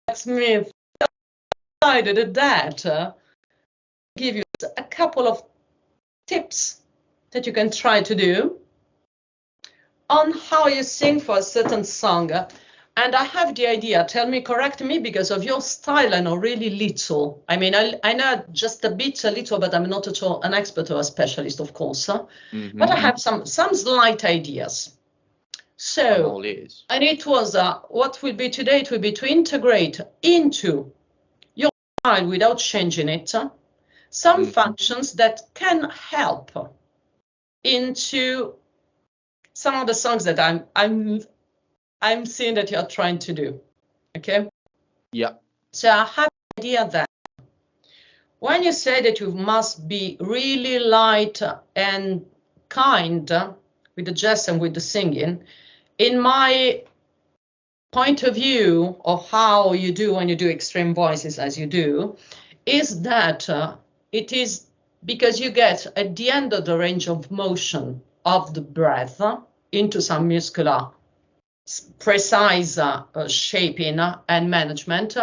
Blacksmith decided that give you a couple of tips that you can try to do on how you sing for a certain song. And I have the idea, tell me, correct me, because of your style, I know really little. I mean, I know just a little, but I'm not at all an expert or a specialist, of course. But I have some slight ideas. So, and it was, what will be today, it will be to integrate into your style without changing it, some functions that can help into some of the songs that I'm seeing that you're trying to do. Okay? Yeah. So I have the idea that when you say that you must be really light and kind with the jazz and with the singing, in my point of view of how you do when you do extreme voices as you do, is that it is because you get at the end of the range of motion of the breath into some muscular precise shaping and management,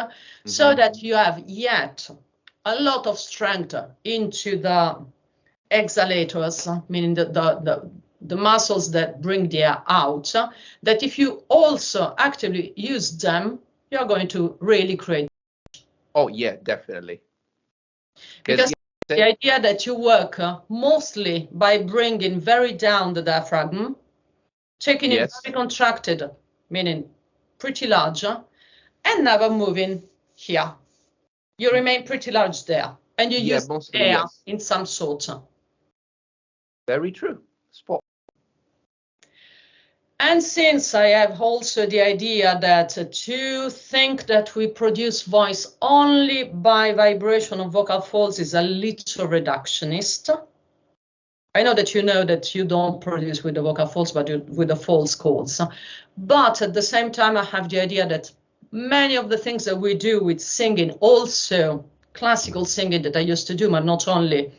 so that you have yet a lot of strength into the exhalators, meaning the muscles that bring the air out, that if you also actively use them, you're going to really create. Oh, yeah, definitely. Because the idea that you work mostly by bringing very down the diaphragm, taking it very contracted, meaning pretty large, and never moving here. You remain pretty large there, and you use air in some sort. Very true. Spot. And since I have also the idea that to think that we produce voice only by vibration of vocal folds is a little reductionist. I know that you don't produce with the vocal folds, but with the false chords. But at the same time, I have the idea that many of the things that we do with singing, also classical singing that I used to do, but not only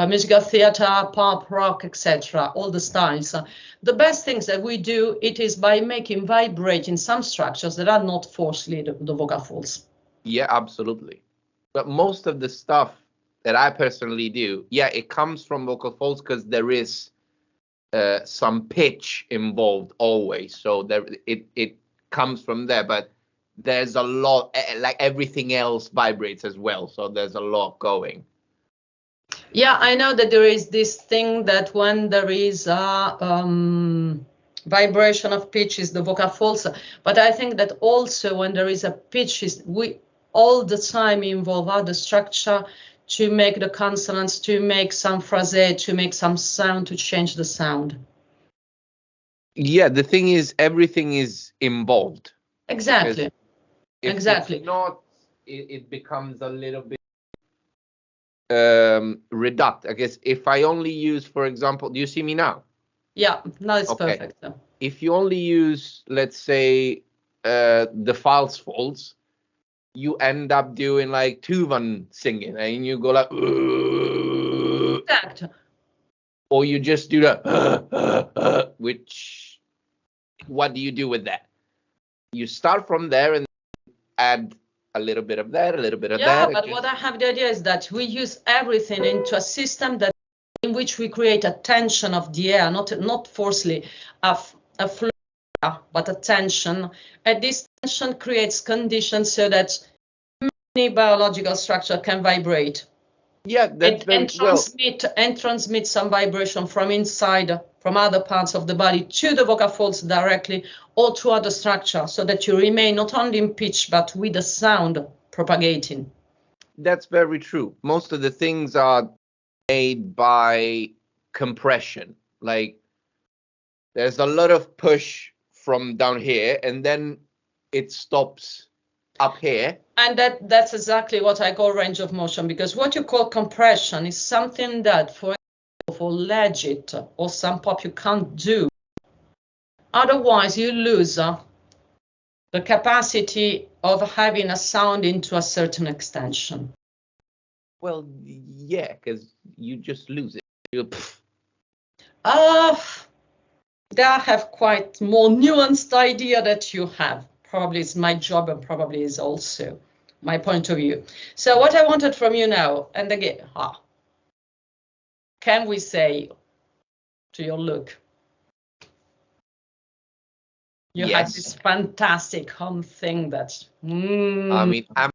musical theater, pop, rock, etc., all the styles. The best things that we do, it is by making vibrate in some structures that are not forcefully the vocal folds. Yeah, absolutely. But most of the stuff that I personally do, it comes from vocal folds because there is some pitch involved always. So it comes from there, but there's a lot, like everything else vibrates as well. So there's a lot going. Yeah, I know that there is this thing that when there is a vibration of pitch is the vocal folds, but I think that also when there is a pitch, we all the time involve other structure to make the consonants, to make some phrase, to make some sound, to change the sound. Yeah, the thing is, everything is involved. Exactly. Exactly. If not, it becomes a little bit reduct. I guess if I only use, for example, do you see me now? Yeah, now it's perfect. If you only use, let's say, the false folds, you end up doing like Tuvan singing, and you go like, exact. Or you just do that, which, what do you do with that? You start from there and add a little bit of that, a little bit of that. Yeah, but what I have the idea is that we use everything into a system that in which we create a tension of the air, not forcefully a flow, but a tension. And this tension creates conditions so that many biological structure can vibrate. Yeah, that's and transmit some vibration from inside, from other parts of the body to the vocal folds directly or to other structure, so that you remain not only in pitch but with the sound propagating. That's very true. Most of the things are made by compression. Like there's a lot of push from down here and then it stops up here. And that's exactly what I call range of motion, because what you call compression is something that for legit or some pop you can't do. Otherwise you lose the capacity of having a sound into a certain extension. Well, yeah, because you just lose it. They have quite more nuanced idea that you have. probably it's my job and probably is also my point of view. So what I wanted from you now, and again, can we say to your look, you have this fantastic home thing that's. I mean, I'm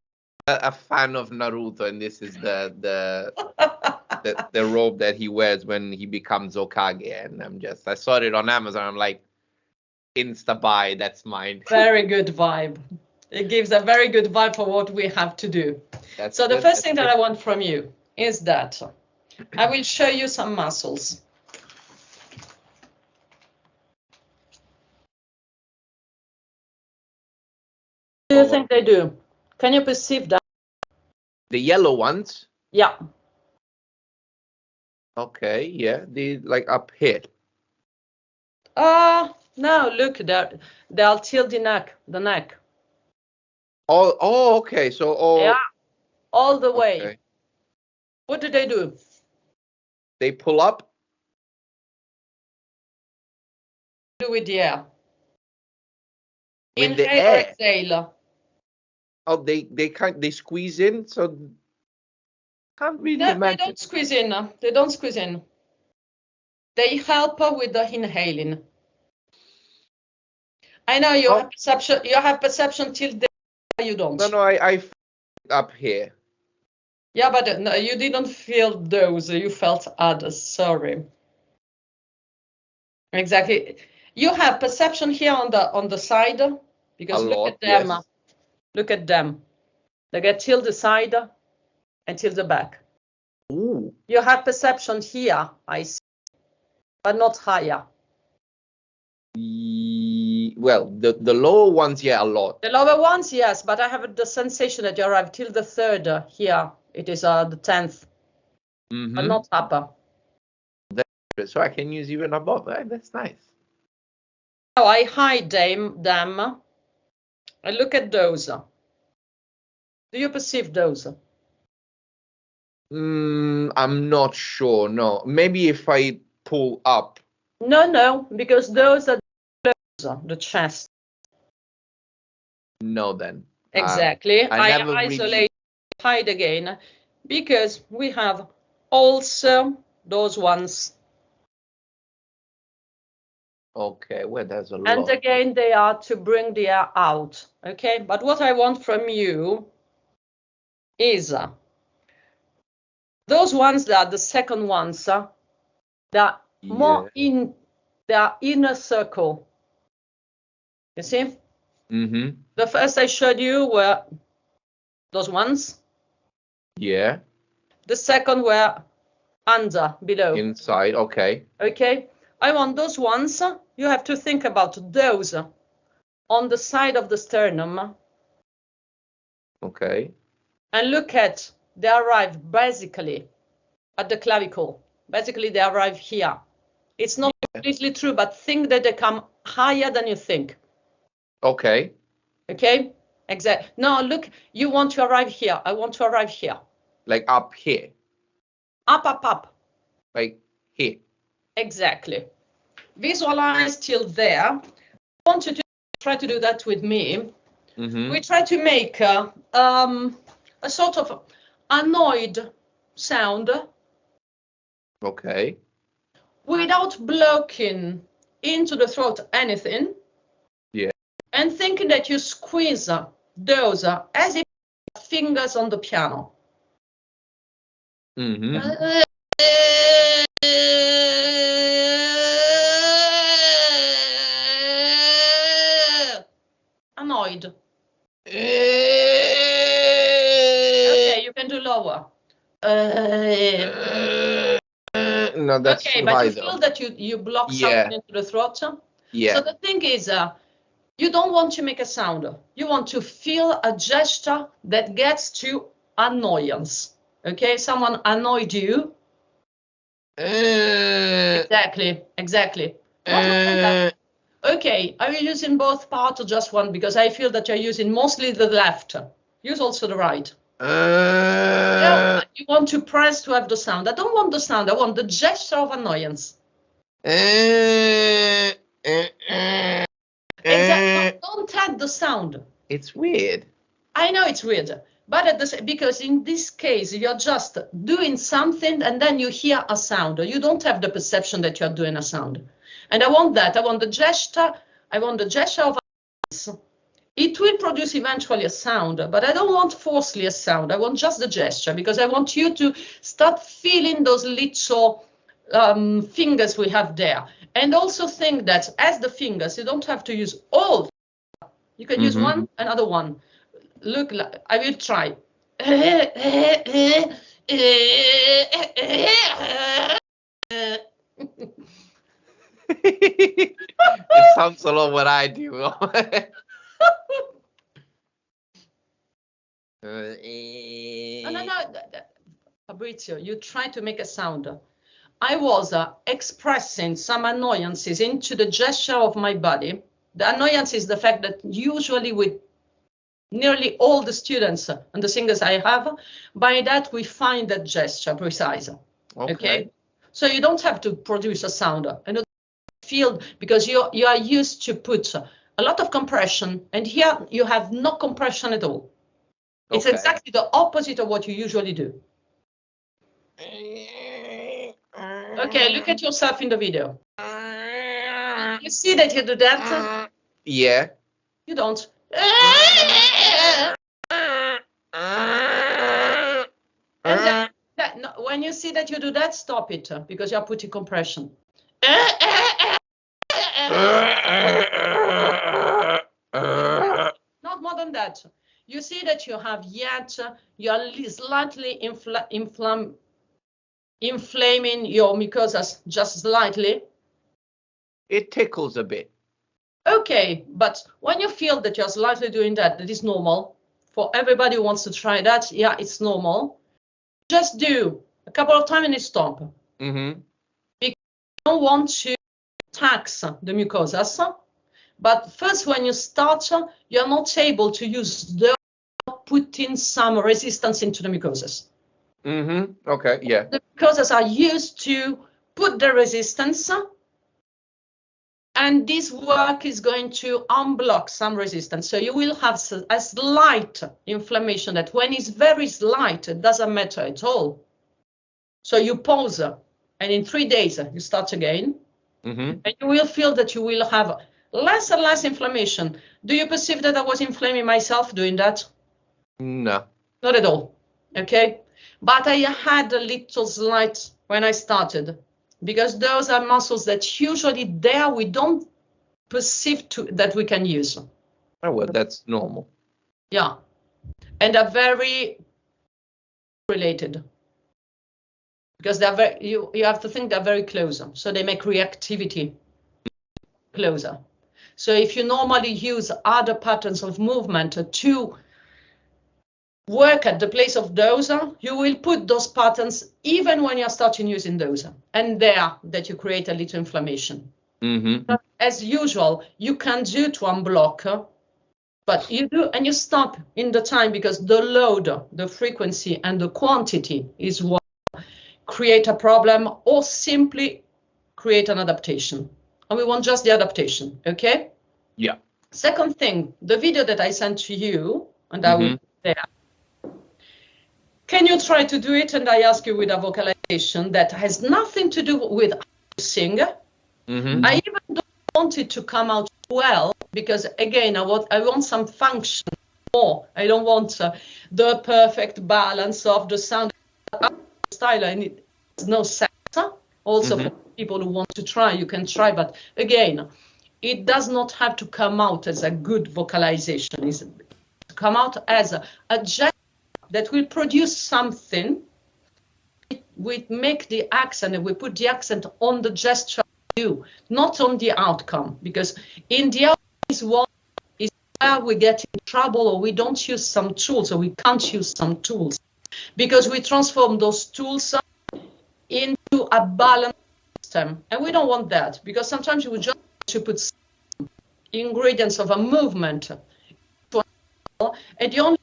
a fan of Naruto, and this is the robe that he wears when he becomes Hokage, and I saw it on Amazon. I'm like, insta buy, that's mine. Very good vibe. It gives a very good vibe for what we have to do. So the first thing that I want from you is that I will show you some muscles. What do you think they do? Can you perceive that? The yellow ones? Yeah. Okay, yeah, they like up here. No, look, they'll tilt the neck. Oh, okay, so all the way. Okay. What do they do? They pull up? Do with the air. In the air? Exhale. Oh, they squeeze in, so can't really imagine. They don't squeeze in. They don't squeeze in. They help with the inhaling. I know you have perception. You have perception till there. You don't. No, I up here. Yeah, but no, you didn't feel those. You felt others. Sorry. Exactly. You have perception here on the side because look at them. Yes. Look at them. They get till the side and till the back. Ooh. You have perception here, I see, but not higher. Well, the lower ones, yeah, a lot. The lower ones, yes, but I have the sensation that you arrive till the third here. It is the 10th, but not upper. So I can use even above. Right? That's nice. Now I hide them. I look at those. Do you perceive those? I'm not sure. No, maybe if I pull up. No, because those are the chest. No, then. Exactly. I isolate, hide again, because we have also those ones. Okay, well, there's a lot. And again, they are to bring the air out. Okay, but what I want from you is those ones that are the second ones, they're more in their inner circle. You see? The first I showed you were those ones. Yeah. The second were under, below. Inside, okay. Okay. I want those ones. You have to think about those on the side of the sternum. Okay. And look at, they arrive basically at the clavicle. Basically, they arrive here. It's not completely true, but think that they come higher than you think. Okay. Okay? Exactly. No, look, you want to arrive here. I want to arrive here. Like up here? Up. Like here? Exactly. Visualize till there. I want you to try to do that with me. We try to make a sort of annoyed sound. Okay. Without blocking into the throat anything. Yeah. And thinking that you squeeze those as if fingers on the piano. Annoyed. Okay, you can do lower. No, that's okay, too but high, you feel that you block something into the throat. Yeah. So the thing is, you don't want to make a sound. You want to feel a gesture that gets to annoyance. Okay, someone annoyed you. Exactly. Okay, are you using both parts or just one? Because I feel that you're using mostly the left. Use also the right. No, you want to press to have the sound. I don't want the sound. I want the gesture of annoyance. Exactly. don't add the sound. It's weird. I know it's weird, but because in this case, you're just doing something and then you hear a sound. You don't have the perception that you're doing a sound. And I want that. I want the gesture. I want the gesture of hands. It will produce eventually a sound, but I don't want forcefully a sound. I want just the gesture, because I want you to start feeling those little fingers we have there. And also think that as the fingers, you don't have to use all. You can use one, another one. Look, I will try. It sounds a lot what I do. No, Fabrizio, you try to make a sound. I was expressing some annoyances into the gesture of my body. The annoyance is the fact that usually with nearly all the students and the singers I have, by that we find that gesture precise. Okay? So you don't have to produce a sound. And feel, because you are used to put a lot of compression, and here you have no compression at all. It's exactly the opposite of what you usually do. Okay, look at yourself in the video. You see that you do that? Yeah. You don't. And when you see that you do that, stop it, because you're putting compression. Not more than that. You see that you have yet, you're slightly inflaming your mucosas, just slightly. It tickles a bit. Okay, but when you feel that you're slightly doing that, that is normal. For everybody who wants to try that, yeah, it's normal. Just do a couple of times and stop. Because you don't want to tax the mucosas. But first, when you start, you're not able to use the putting some resistance into the mucosas. Okay, yeah. The mucosas are used to put the resistance, and this work is going to unblock some resistance. So you will have a slight inflammation that when it's very slight, it doesn't matter at all. So you pause, and in 3 days, you start again. And you will feel that you will have less and less inflammation. Do you perceive that I was inflaming myself doing that? No. Not at all. Okay. But I had a little slight when I started, because those are muscles that usually there we don't perceive that we can use. Oh, well, that's normal. Yeah. And are very related. Because they're very, you have to think they're very close. So they make reactivity closer. So if you normally use other patterns of movement to work at the place of those, you will put those patterns even when you're starting using those. And there that you create a little inflammation. As usual, you can do to unblock, but you do and you stop in the time, because the load, the frequency and the quantity is what create a problem or simply create an adaptation. And we want just the adaptation, okay? Yeah. Second thing, the video that I sent to you, and I will put there. Can you try to do it? And I ask you with a vocalization that has nothing to do with how you sing. I even don't want it to come out well, because again, I want some function more. I don't want the perfect balance of the sound style. I need no sense. Also for people who want to try, you can try, but again, it does not have to come out as a good vocalization. It's to come out as a gesture that will produce something. We make the accent and we put the accent on the gesture, not on the outcome, because in the outcome is what is where we get in trouble, or we don't use some tools, or we can't use some tools, because we transform those tools into a balanced system, and we don't want that, because sometimes you would just to put some ingredients of a movement, and the only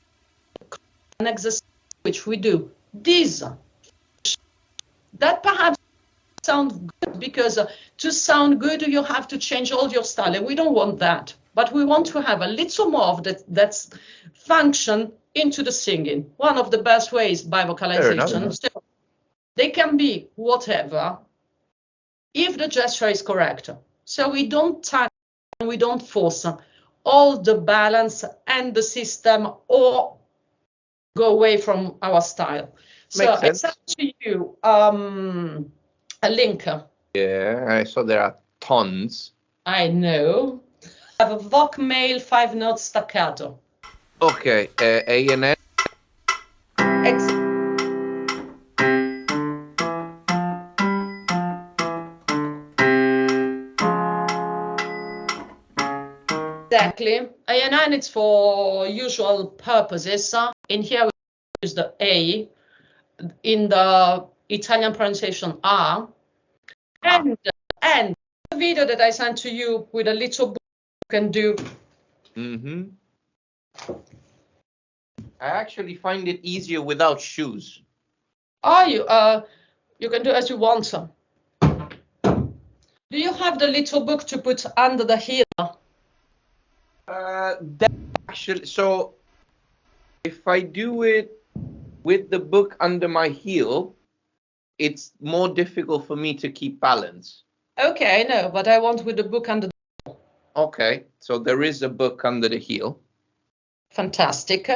exercise which we do this, that perhaps sound good, because to sound good you have to change all your style, and we don't want that. but we want to have a little more of that's function into the singing. One of the best ways by vocalization. So they can be whatever if the gesture is correct. So we don't touch and we don't force all the balance and the system or go away from our style. So I sent to you a link. Yeah, I saw there are tons. I know. I have a voc male 5-note staccato. Okay, A and N. Exactly. A&N it's for usual purposes. In here we use the A. In the Italian pronunciation R. And the video that I sent to you with a little book you can do. I actually find it easier without shoes. You can do as you want. Do you have the little book to put under the heel? That actually, so if I do it with the book under my heel, it's more difficult for me to keep balance. Okay, I know, but I want with the book under the heel. Okay, so there is a book under the heel. Fantastic.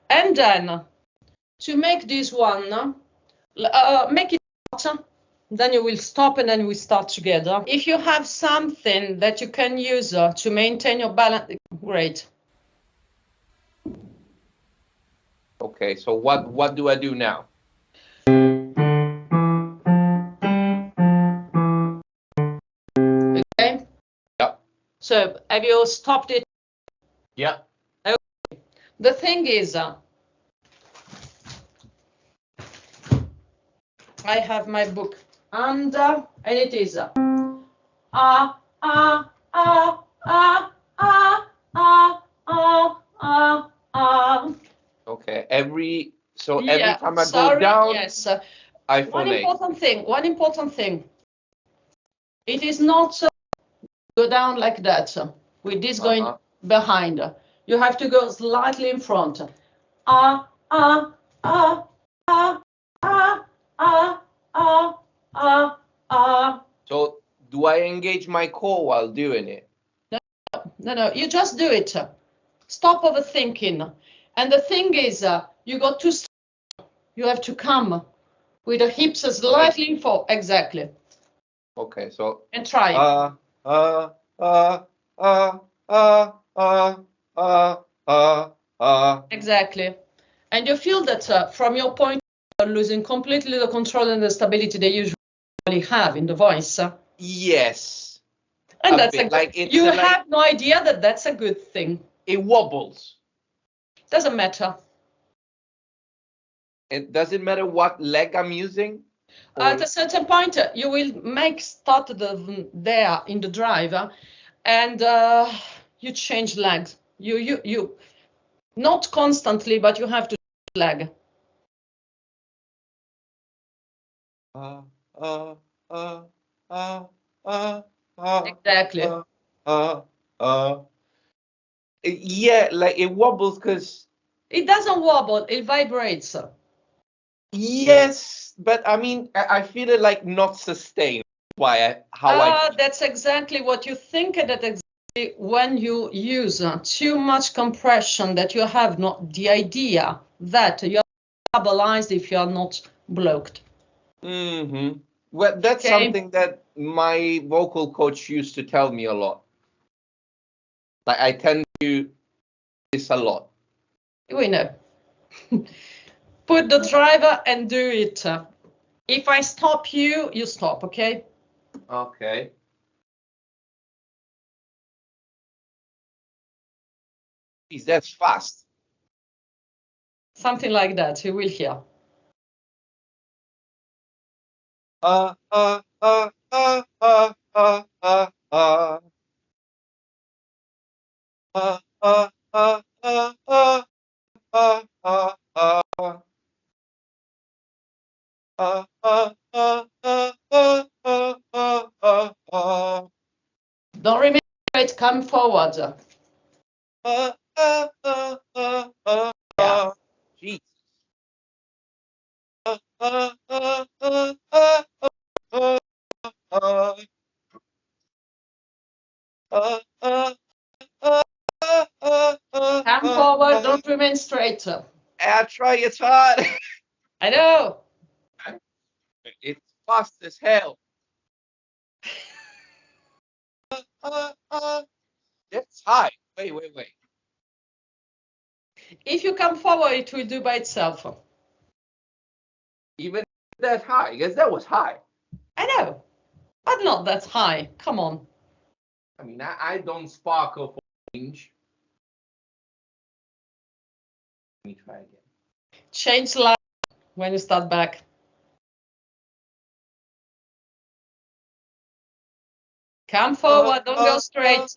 And then, to make this one, make it shorter, then you will stop and then we start together. If you have something that you can use to maintain your balance, great. Okay, so what do I do now? Okay. Yeah. So have you stopped it? Yeah. Okay. The thing is, I have my book under, and it is Okay, every time I go down, yes. I One important thing. It is not go down like that with this going behind. You have to go slightly in front. So do I engage my core while doing it? No, you just do it. Stop overthinking. And the thing is, you got to stop. You have to come with the hips slightly in forward. Exactly. Okay, so. And try. Exactly. And you feel that from your point, you're losing completely the control and the stability they usually have in the voice. Yes. And that's like you have no idea that that's a good thing. It wobbles. Doesn't matter. It doesn't matter what leg I'm using. At a certain point, you will start there in the driver, and you change legs. You not constantly, but you have to change leg. Exactly. Yeah, like it wobbles because it doesn't wobble, it vibrates. Yes, but I mean, I feel it like not sustained. That's exactly what you think. That exactly when you use too much compression, that you have not the idea that you are stabilized if you are not blocked. Well, that's something that my vocal coach used to tell me a lot. Like I tend to do this a lot. We know. Put the driver and do it. If I stop you, you stop, okay? Okay. Is that fast? Something like that, you will hear. Don't remember it coming forward. Yeah. Jesus. Come forward, don't remain straight. I try, it's hard. I know. It's fast as hell. That's high. Wait. If you come forward, it will do by itself. Even that high, because that was high. I know, but not that high. Come on. I mean, I don't sparkle for change. Let me try again. Change line when you start back. Come forward, don't go straight.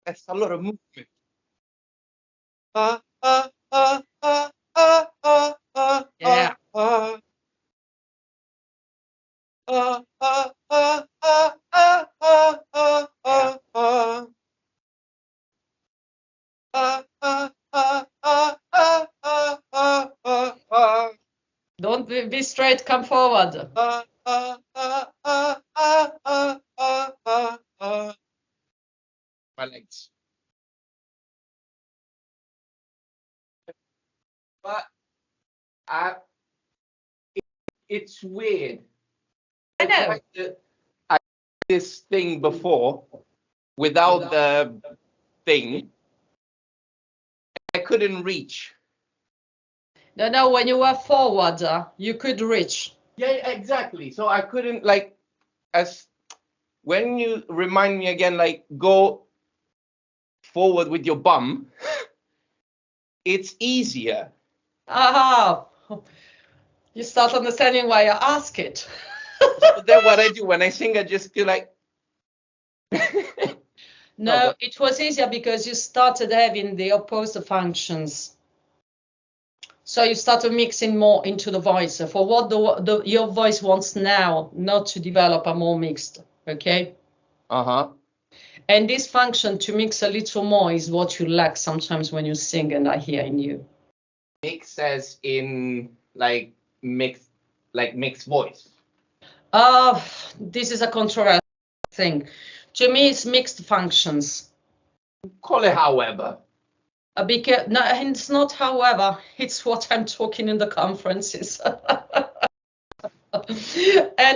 That's a lot of movement. Yeah. Don't be straight, come forward. My legs. But it's weird. I know. I did this thing before without the thing. I couldn't reach. No, when you were forward, you could reach. Yeah, exactly. So I couldn't when you remind me again, go forward with your bum, it's easier. Aha. You start understanding why I ask it. So then what I do when I sing, I just do like. No, it was easier because you started having the opposed functions. So you started mixing more into the voice for what your voice wants now, not to develop a more mixed, okay? Uh-huh. And this function to mix a little more is what you lack sometimes when you sing, and I hear in you. Mix as in mixed voice. This is a controversial thing. To me, it's mixed functions. Call it however. Because no, it's not however, it's what I'm talking in the conferences. And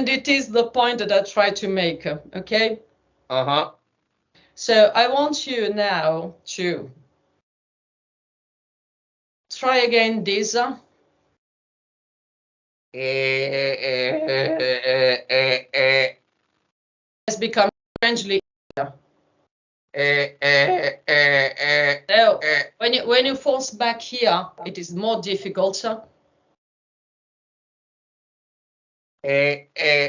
it is the point that I try to make, okay? Uh-huh. So I want you now to try again this. It's become strangely easier. So when you force back here, it is more difficult. Exactly.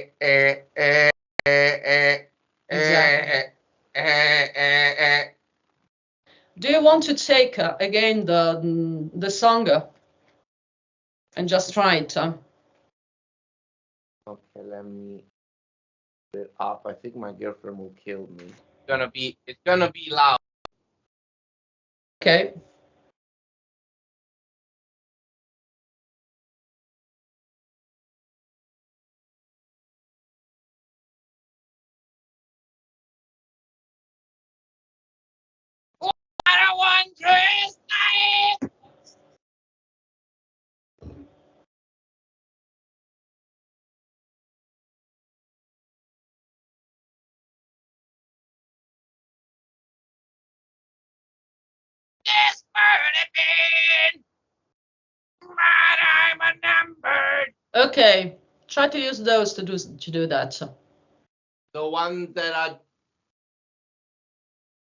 Do you want to take again the song and just try it? Okay, let me put it up. I think my girlfriend will kill me. It's gonna be loud. Okay. I don't want to stay. This burning but I'm unnumbered. Okay. Try to use those to do that. The ones that are.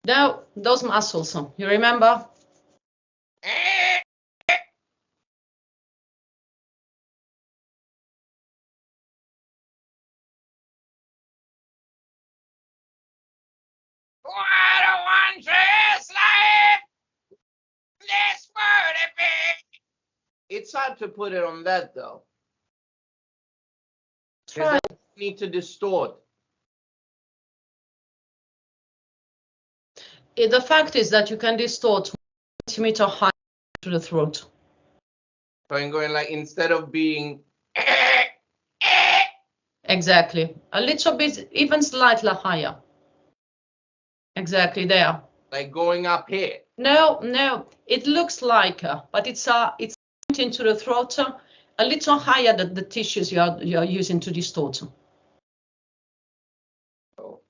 Now those muscles. You remember? I don't want to sleep. This burning. It's hard to put it on that though. Try. Need to distort. the fact is that you can distort 1 centimeter high to the throat. So I'm going like, instead of being Exactly. A little bit, even slightly higher. Exactly there. like going up here. No, it looks like, but it's into the throat, a little higher than the tissues you are using to distort. Oh.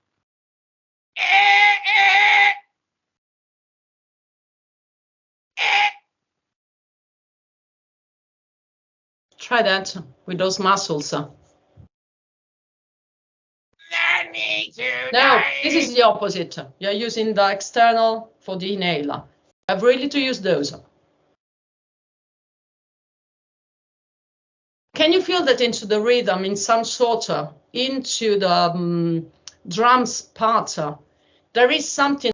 Try that with those muscles. No, this is the opposite. You're using the external for the inhaler. You have really to use those. Can you feel that into the rhythm in some sort, into the drums part? There is something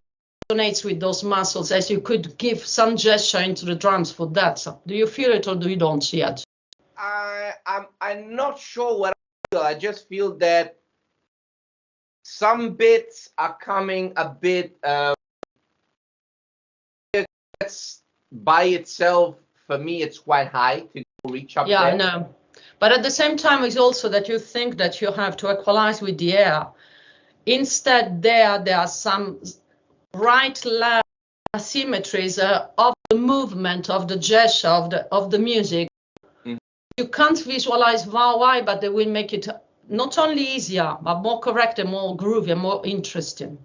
that resonates with those muscles, as you could give some gesture into the drums for that. Do you feel it or do you don't yet? I'm not sure what I feel. I just feel that some bits are coming a bit that's by itself. For me, it's quite high to reach up there. Yeah, I know. But at the same time, it's also that you think that you have to equalize with the air. Instead, there are some right-left asymmetries of the movement, of the gesture, of the music. Mm. You can't visualize why, but they will make it not only easier, but more correct and more groovy and more interesting.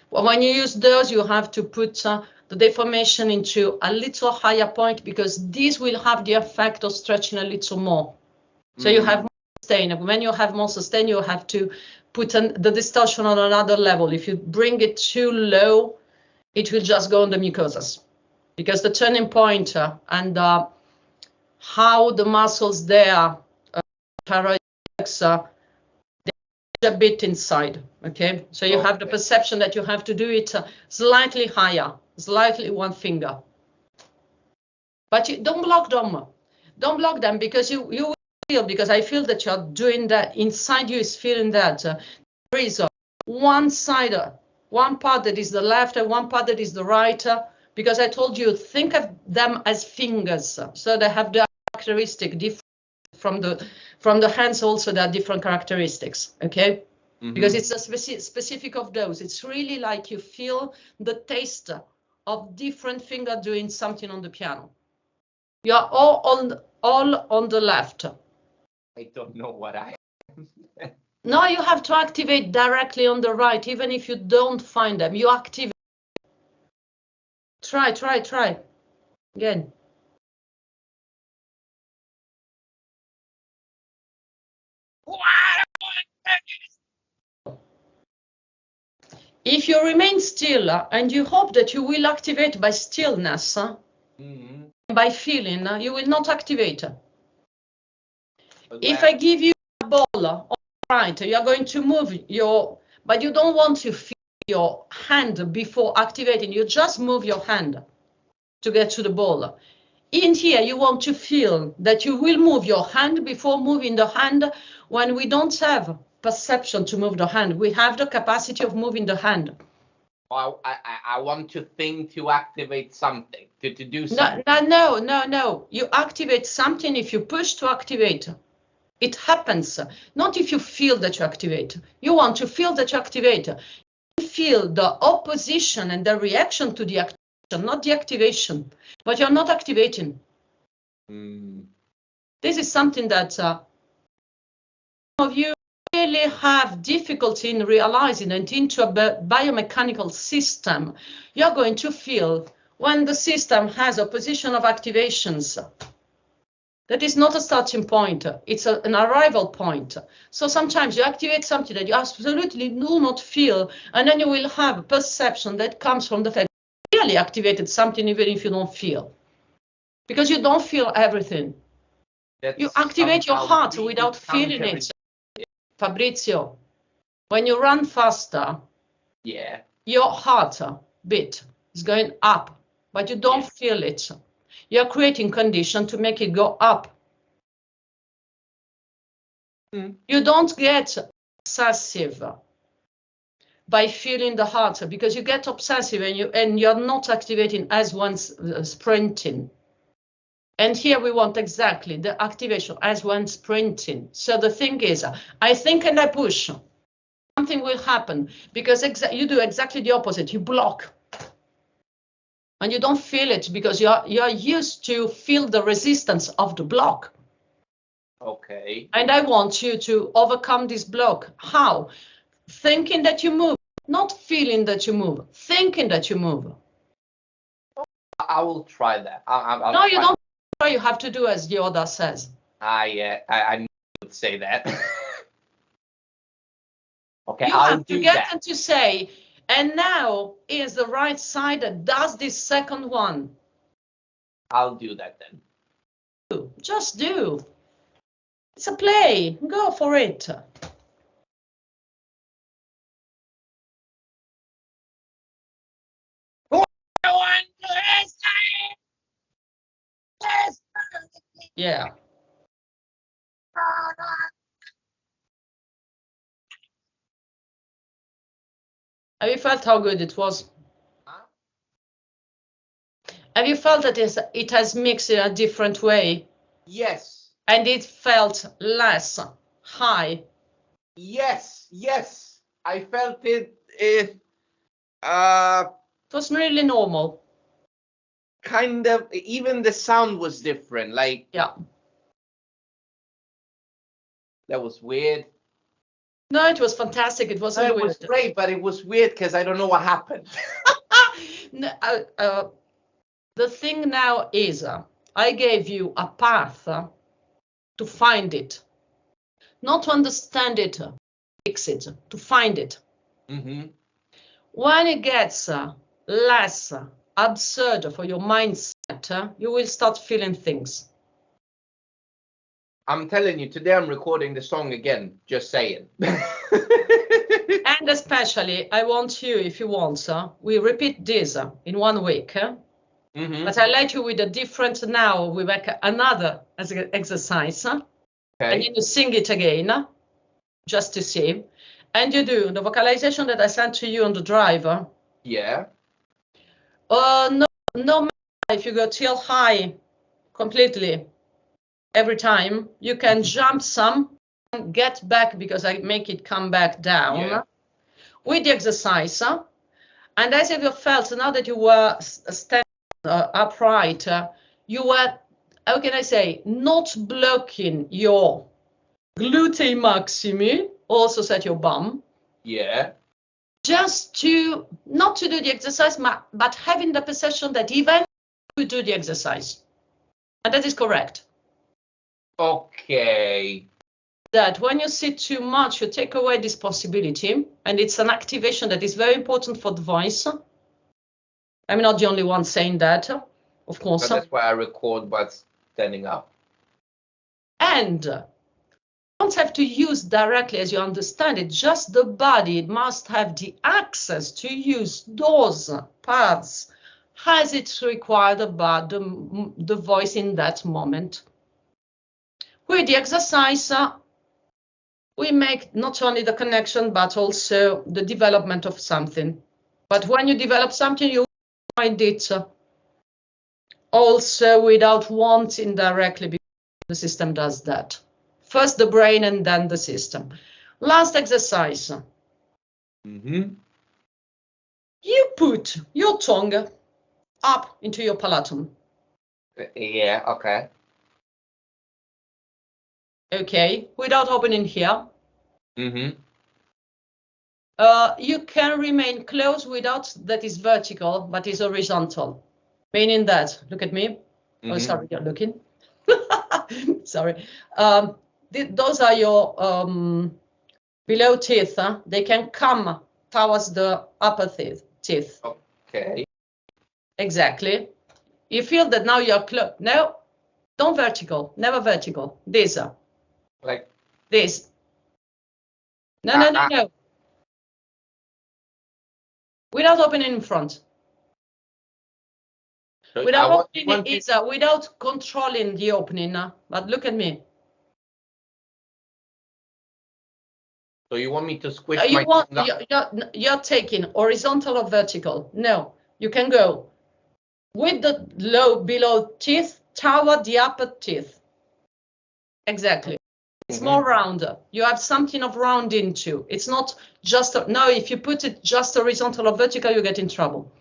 Well, when you use those, you have to put the deformation into a little higher point, because this will have the effect of stretching a little more. So you have more sustain. When you have more sustain, you have to put the distortion on another level. If you bring it too low, it will just go on the mucosas, because the turning point and how the muscles there a bit inside. Okay, so you have the perception that you have to do it slightly higher, slightly one finger, but you don't block them, because you will feel, because I feel that you're doing that inside. You is feeling that there is one side, one part that is the left and one part that is the right, because I told you, think of them as fingers, so they have the characteristic different from the hands. Also, there are different characteristics. Okay. Mm-hmm. Because it's a specific of those. It's really like you feel the taste of different fingers doing something on the piano. You are all on the left. I don't know what I am. No, you have to activate directly on the right, even if you don't find them. You activate. Try. Again. If you remain still and you hope that you will activate by stillness, by feeling, you will not activate. If I give you a ball on the right, you are going to move but you don't want to feel your hand before activating. You just move your hand to get to the ball. In here, you want to feel that you will move your hand before moving the hand. When we don't have perception to move the hand, we have the capacity of moving the hand. I want to think to activate something, to do something. No. You activate something if you push to activate. It happens. Not if you feel that you activate. You want to feel that you activate. You feel the opposition and the reaction to the activation, not the activation. But you're not activating. This is something that some of you really have difficulty in realizing, and into a biomechanical system, you're going to feel when the system has a position of activations. That is not a starting point, it's an arrival point. So sometimes you activate something that you absolutely do not feel, and then you will have a perception that comes from the fact that you really activated something even if you don't feel. Because you don't feel everything. You activate your heart without feeling it. Fabrizio, when you run faster, your heart beat is going up, but you don't feel it. You're creating condition to make it go up. You don't get excessive. by feeling the heart, because you get obsessive and you're not activating as one sprinting. And here we want exactly the activation as one sprinting. So the thing is, I think and I push. Something will happen because you do exactly the opposite. You block. And you don't feel it because you're used to feel the resistance of the block. Okay. And I want you to overcome this block. How? Thinking that you move, not feeling that you move, thinking that you move. I will try that. No, you don't. You have to do as Yoda says. I knew you would say that. Okay, you I'll have do to get that. them to say, and now is the right side that does this second one. I'll do that then. Just do. It's a play. Go for it. Yeah. Have you felt how good it was? Have you felt that it has mixed in a different way? Yes. And it felt less high? Yes, yes. I felt it. It was really normal. Kind of. Even the sound was different. Like, yeah. That was weird. No, it was fantastic. It wasn't weird. It was great, but it was weird because I don't know what happened. No, the thing now is, I gave you a path to find it, not to understand it, fix it, to find it. Mm-hmm. When it gets less absurd for your mindset, you will start feeling things. I'm telling you, today I'm recording the song again, just saying. And especially, I want you, if you want, we repeat this in 1 week. Mm-hmm. But I let you with a different now. We make another exercise. Okay. And then you sing it again, just to see. And you do the vocalization that I sent to you on the driver. Yeah. No matter if you go till high completely every time, you can jump some and get back because I make it come back down with the exercise. And as if you felt now that you were standing upright, you were, how can I say, not blocking your glute maximi, also set your bum. Yeah. Just to, not to do the exercise, but having the perception that even you do the exercise. And that is correct. Okay. That when you sit too much, you take away this possibility, and it's an activation that is very important for the voice. I'm not the only one saying that, of course. But that's why I record by standing up. And you don't have to use directly as you understand it, just the body must have the access to use those paths as it's required about the voice in that moment. With the exercise, we make not only the connection, but also the development of something. But when you develop something, you find it also without wanting directly, because the system does that. First the brain and then the system. Last exercise. Mm-hmm. You put your tongue up into your palatum. Yeah, okay. Okay, without opening here. Mm-hmm. You can remain close without that is vertical, but is horizontal. Meaning that, look at me. Mm-hmm. Oh, sorry, you're looking. Sorry. Those are your below teeth. They can come towards the upper teeth. Okay. Exactly. You feel that now you're close. No, don't vertical. Never vertical. This. Like this. No. Without opening in front. So without opening is without controlling the opening. But look at me. So you want me to squish You my want, tongue up? you're taking horizontal or vertical? No, you can go with the low below teeth toward the upper teeth. Exactly. It's more rounder. You have something of rounding too. It's not just no. If you put it just horizontal or vertical, you get in trouble.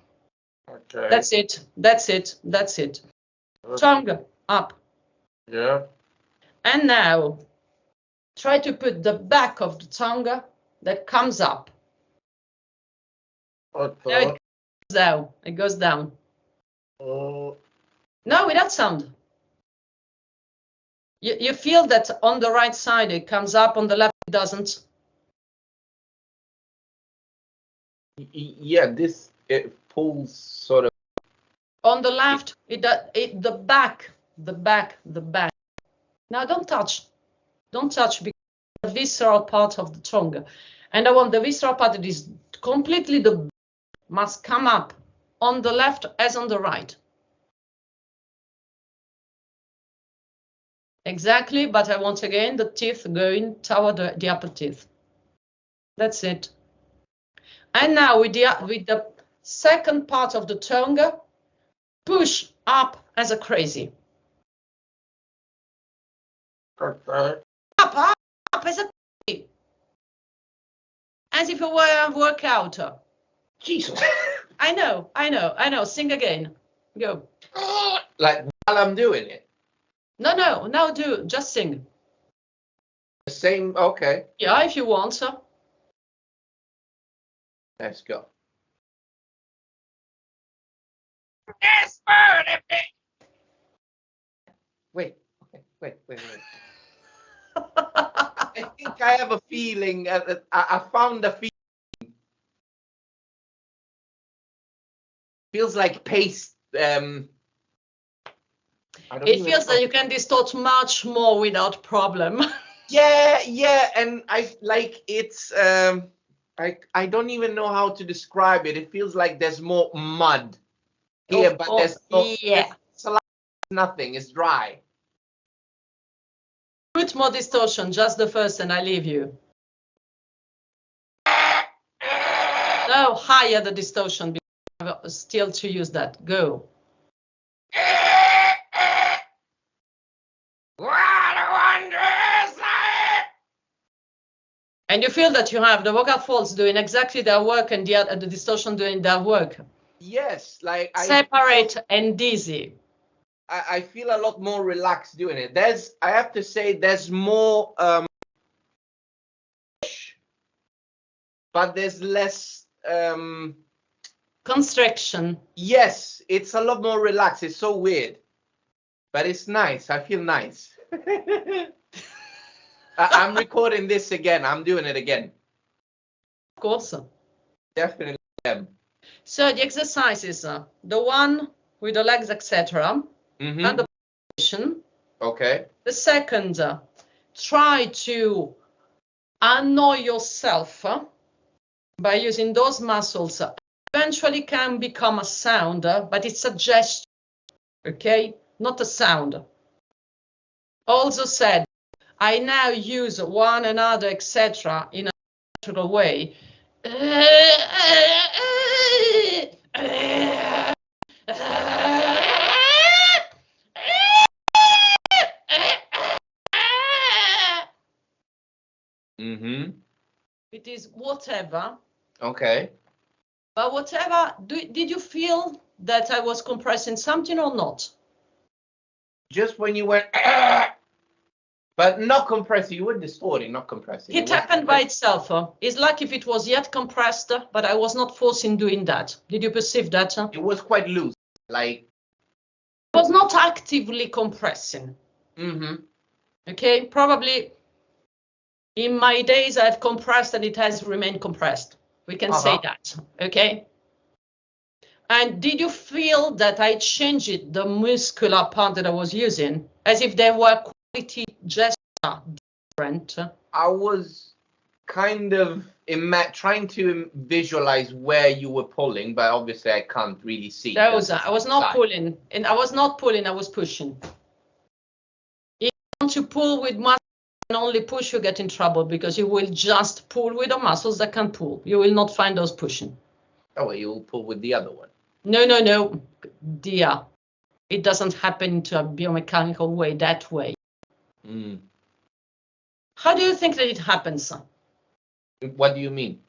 Okay. That's it. That's it. That's it. Tongue up. Yeah. And now try to put the back of the tongue that comes up. Now it goes down. It goes down. No, without sound. You feel that on the right side it comes up, on the left it doesn't. Yeah, it pulls sort of. On the left, the back. Now don't touch because the visceral part of the tongue. And I want the visceral part that is completely must come up on the left as on the right. Exactly, but I want again the teeth going toward the upper teeth. That's it. And now with the second part of the tongue, push up as a crazy. Okay. Up as a crazy. As if it were a workout. Jesus. I know. Sing again. Go. Like while I'm doing it. No, now just sing. The same, okay. Yeah, if you want, sir. Let's go. Wait. I think I have a feeling. I found a feeling. Feels like paste. It feels that you can distort much more without problem. Yeah, and I like it's. I don't even know how to describe it. It feels like there's more mud here, but there's nothing. It's dry. Put more distortion, just the first, and I leave you. No, higher the distortion, because still to use that. Go. And you feel that you have the vocal folds doing exactly their work and the distortion doing their work. Yes, like separate and dizzy. I feel a lot more relaxed doing it. I have to say, there's more, but there's less constriction. Yes, it's a lot more relaxed. It's so weird, but it's nice. I feel nice. I'm recording this again. I'm doing it again. Of course. Definitely am. So the exercises, the one with the legs, etc., and the position. Okay. The second, try to annoy yourself by using those muscles. Eventually can become a sound, but it's a gesture, okay? Not a sound. Also said, I now use one another, etc., in a natural way. It is whatever. Okay. But whatever, did you feel that I was compressing something or not? Just when you went, but not compressing. You were distorting, not compressing. It happened by itself. It's like if it was yet compressed, but I was not forcing doing that. Did you perceive that? It was quite loose, like. It was not actively compressing. Okay, probably in my days I've compressed and it has remained compressed. We can say that, okay? And did you feel that I changed the muscular part that I was using as if they were quality gesture different? I was kind of trying to visualize where you were pulling, but obviously I can't really see. I was not pulling, and I was not pulling, I was pushing. If you want to pull with muscle, only push, you get in trouble because you will just pull with the muscles that can pull. You will not find those pushing. Oh, well, you will pull with the other one. No, dear. It doesn't happen into a biomechanical way that way. Mm. How do you think that it happens? What do you mean?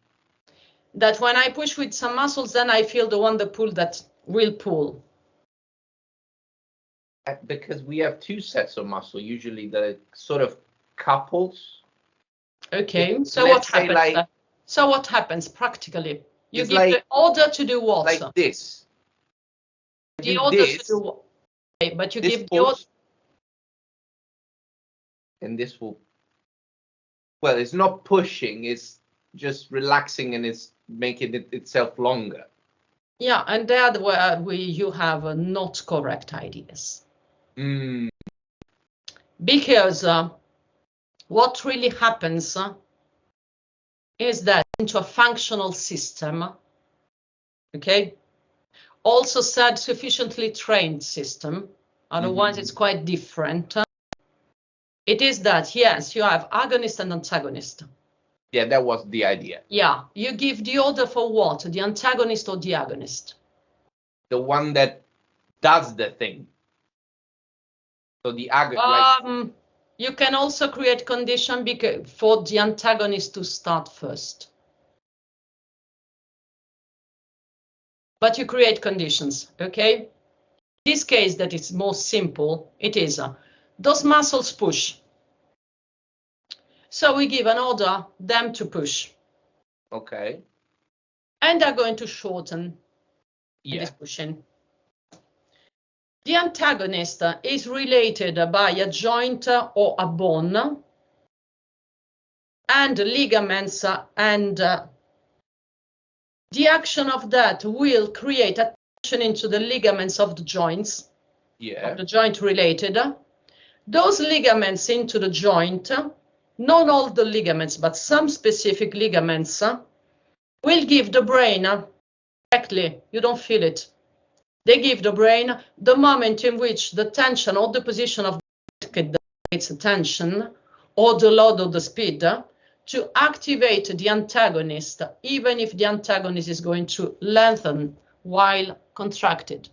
That when I push with some muscles, then I feel the one that pull that will pull. Because we have two sets of muscle, usually the sort of couples. Okay, so what happens? So what happens practically? You give the order to do what? Like this. The order to do what? Okay, but you give the order. And this will, well, it's not pushing, it's just relaxing and it's making it itself longer. Yeah, and there where you have not correct ideas. Mm. Because what really happens is that into a functional system, okay, also said sufficiently trained system, otherwise it's quite different. It is that, yes, you have agonist and antagonist. Yeah, that was the idea. Yeah, you give the order for what? The antagonist or the agonist? The one that does the thing. So the agonist. You can also create condition for the antagonist to start first. But you create conditions, okay? In this case that is more simple, it is those muscles push. So we give an order them to push. Okay. And they're going to shorten this pushing. The antagonist is related by a joint or a bone and ligaments, and the action of that will create a tension into the ligaments of the joints, of the joint related. Those ligaments into the joint, not all the ligaments, but some specific ligaments, will give the brain directly, you don't feel it. They give the brain the moment in which the tension or the position of the tension or the load or the speed to activate the antagonist, even if the antagonist is going to lengthen while contracted.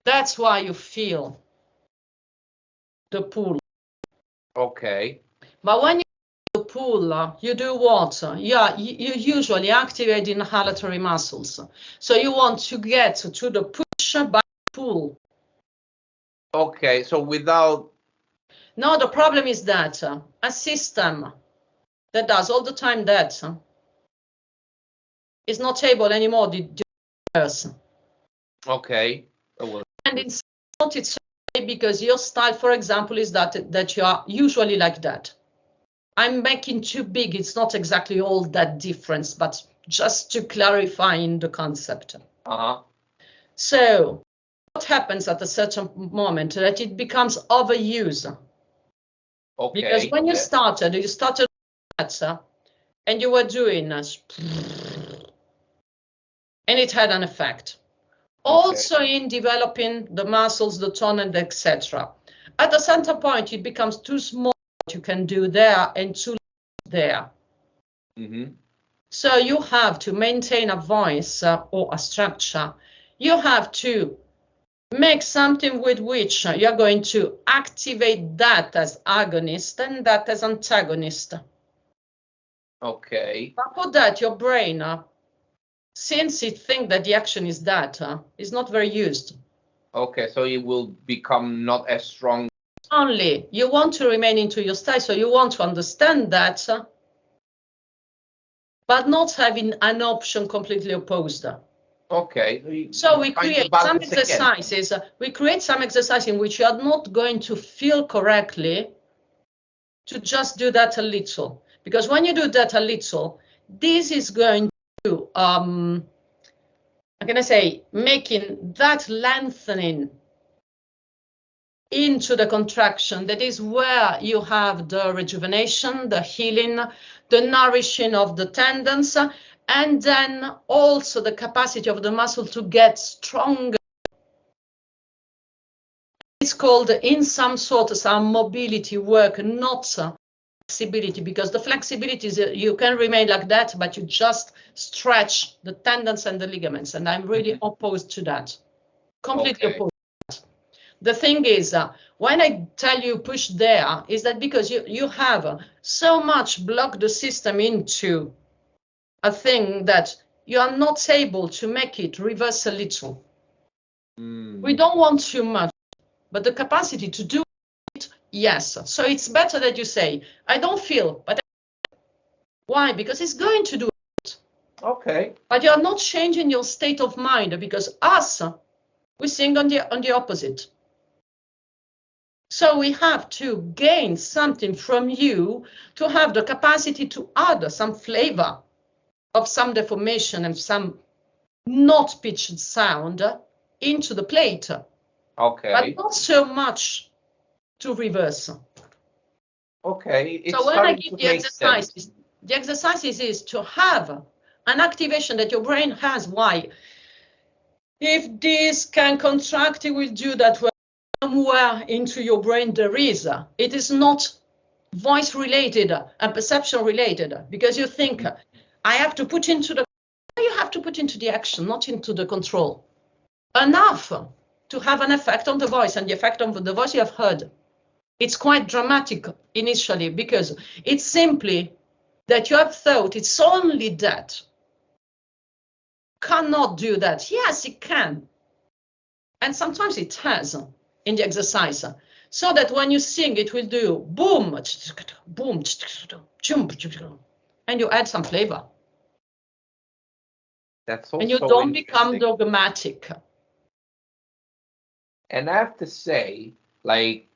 That's why you feel the pull. Okay. But when you do the pull, you do what? Yeah, you usually activate the inhalatory muscles. So you want to get to the push by pull. Okay, so without... No, the problem is that a system that does all the time that is not able anymore to do this. Okay. Oh, well. And it's not it's because your style, for example, is that you are usually like that. I'm making too big. It's not exactly all that difference, but just to clarify in the concept. So what happens at a certain moment that it becomes overuse? Okay. Because when you started that, and you were doing and it had an effect. Also in developing the muscles, the tone, and etc. At a certain point, it becomes too small what you can do there and too there. So you have to maintain a voice or a structure. You have to make something with which you're going to activate that as agonist and that as antagonist. Okay. But for that, your brain, since it thinks that the action is that, is not very used. Okay, so it will become not as strong. Only you want to remain into your style, so you want to understand that, but not having an option completely opposed. Okay. So we create some exercises. We create some exercises in which you are not going to feel correctly to just do that a little. Because when you do that a little, this is going to, how can I say, making that lengthening into the contraction. That is where you have the rejuvenation, the healing, the nourishing of the tendons, and then also the capacity of the muscle to get stronger. It's called in some mobility work, not flexibility, because the flexibility is you can remain like that, but you just stretch the tendons and the ligaments. And I'm really opposed to that. Completely opposed. The thing is, when I tell you push there, is that because you have so much blocked the system into a thing that you are not able to make it reverse a little. We don't want too much, but the capacity to do it, yes. So it's better that you say, I don't feel, but why? Because it's going to do it. Okay. But you're not changing your state of mind, because us, we think on the opposite. So we have to gain something from you to have the capacity to add some flavor of some deformation and some not pitched sound into the plate. Okay. But not so much to reverse. Okay. So when I give the exercises, the exercises is to have an activation that your brain has. Why? If this can contract, it will do that. Somewhere into your brain there is. It is not voice related and perception related, because you think I have to put into the, you have to put into the action, not into the control. Enough to have an effect on the voice, and the effect on the voice you have heard. It's quite dramatic initially, because it's simply that you have thought it's only that. Cannot do that. Yes, it can. And sometimes it has in the exercise. So that when you sing, it will do boom, boom, and you add some flavor. That's also and you don't become dogmatic. And I have to say, like,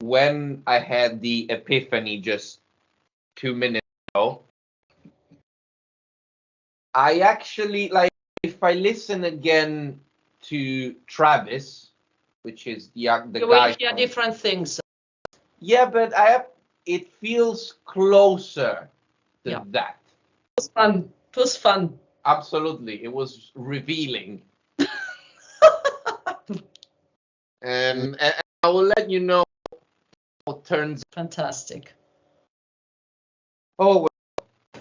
when I had the epiphany just 2 minutes ago, I actually, like, if I listen again to Travis, which is the guy. You will hear different things. Yeah, but it feels closer to that. It was fun. It was fun. Absolutely. It was revealing. and I will let you know how it turns. Fantastic. Oh, well,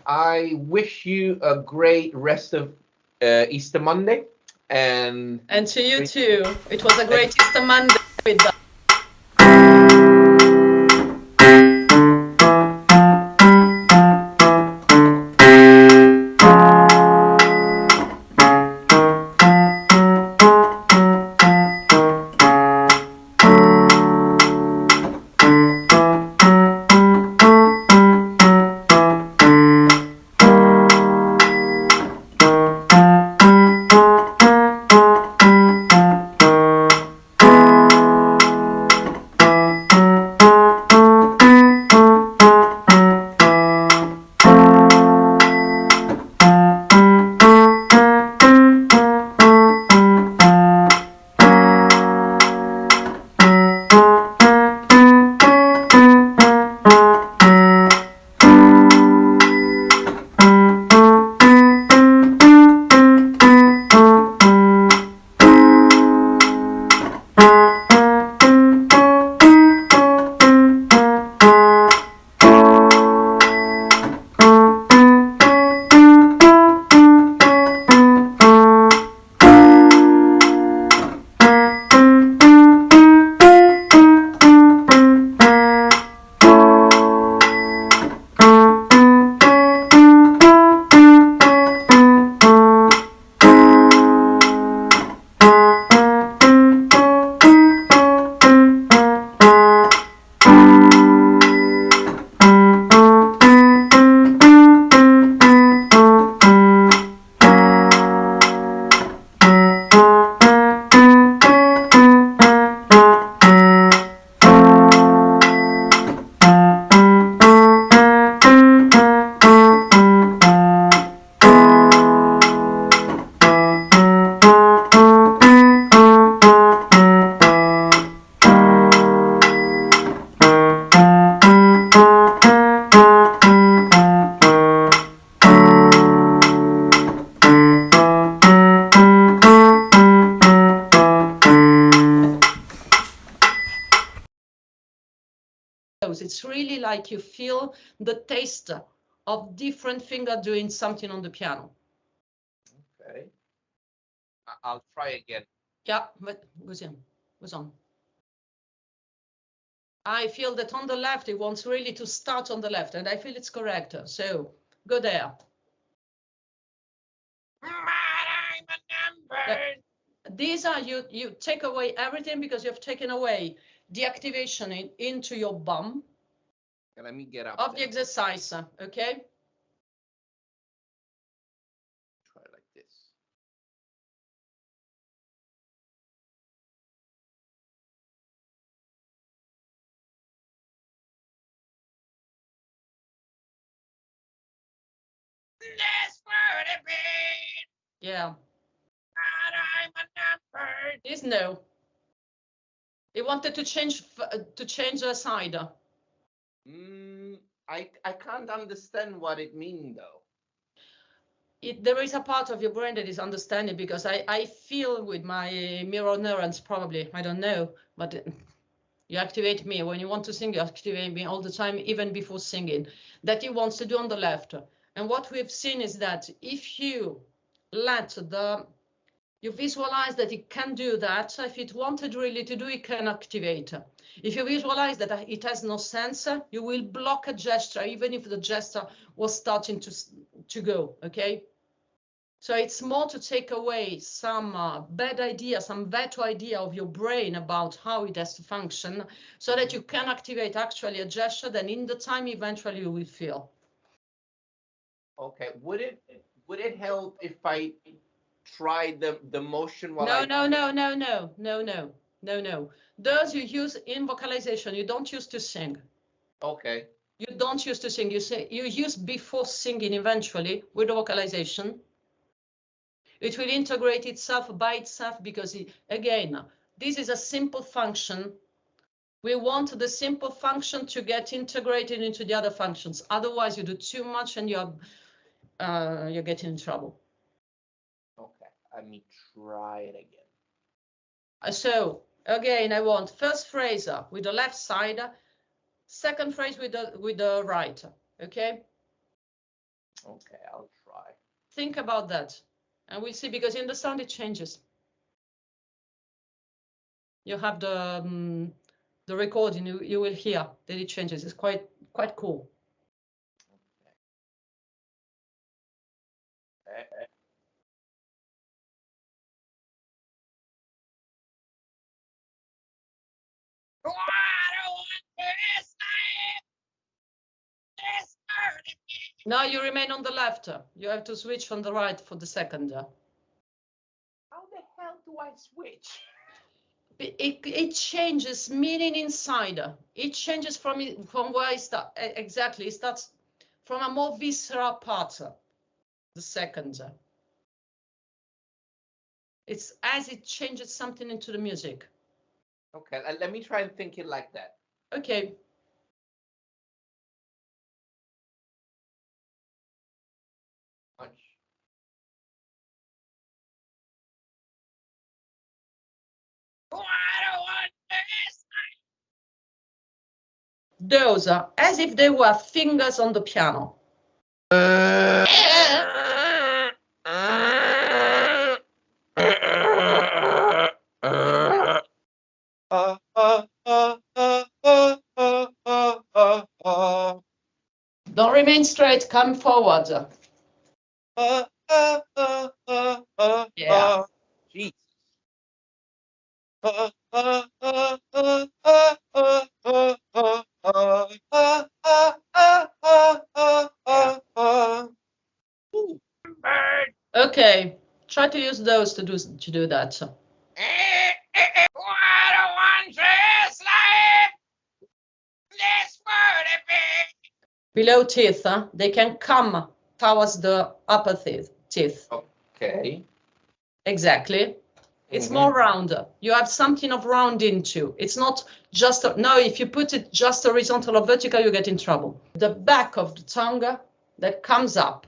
I wish you a great rest of Easter Monday. And to you too. It was a great Easter Monday with that. goes. It's really like you feel the taste of different finger doing something on the piano. Okay. I'll try again. Yeah, but goes on. I feel that on the left, it wants really to start on the left, and I feel it's correct. So go there. These are, you take away everything because you've taken away the activation into your bum. Let me get up of the exercise, okay? Try like this. This would have been. Yeah. But I'm a number. This no. He wanted to change the side. I can't understand what it means though. There is a part of your brain that is understanding, because I feel with my mirror neurons, probably, I don't know, but you activate me when you want to sing. You activate me all the time, even before singing, that he wants to do on the left. And what we've seen is that if you you visualize that it can do that, if it wanted really to do, it can activate. If you visualize that it has no sense, you will block a gesture, even if the gesture was starting to go, okay? So it's more to take away some bad idea, some veto idea of your brain about how it has to function, so that you can activate actually a gesture, then in the time eventually you will feel. Okay, would it help if I try the motion while No. Those you use in vocalization, you don't use to sing. Okay. You don't use to sing. You use before singing eventually with the vocalization. It will integrate itself by itself, because again, this is a simple function. We want the simple function to get integrated into the other functions. Otherwise, you do too much and you're getting in trouble. Okay, let me try it again. So again, I want first phrase with the left side, second phrase with the right. Okay. Okay, I'll try. Think about that, and we'll see, because in the sound it changes. You have the recording. You will hear that it changes. It's quite cool. Okay. Now you remain on the left. You have to switch on the right for the second. How the hell do I switch? It changes meaning inside. It changes from where it starts. Exactly, it starts from a more visceral part. The second. It's as it changes something into the music. Okay, let me try and think it like that. Okay. Those are as if they were fingers on the piano. Don't remain straight, come forward. Yeah. Jeez. Okay, try to use those to do that. Below teeth, they can come towards the upper teeth. Okay. Exactly. It's more round. You have something of rounding too. It's not just no. If you put it just horizontal or vertical, you get in trouble. The back of the tongue that comes up.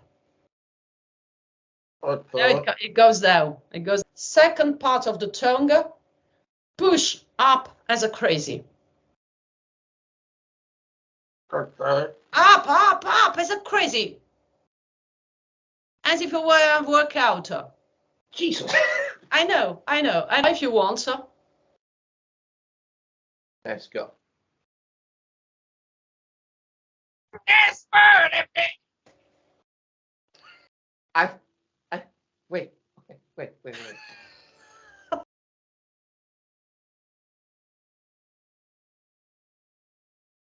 Okay. No, it goes down. It goes. Second part of the tongue, push up as a crazy. Up. Is that crazy? As if you were a workout. Jesus. I know. And if you want, so. Let's go. Wait.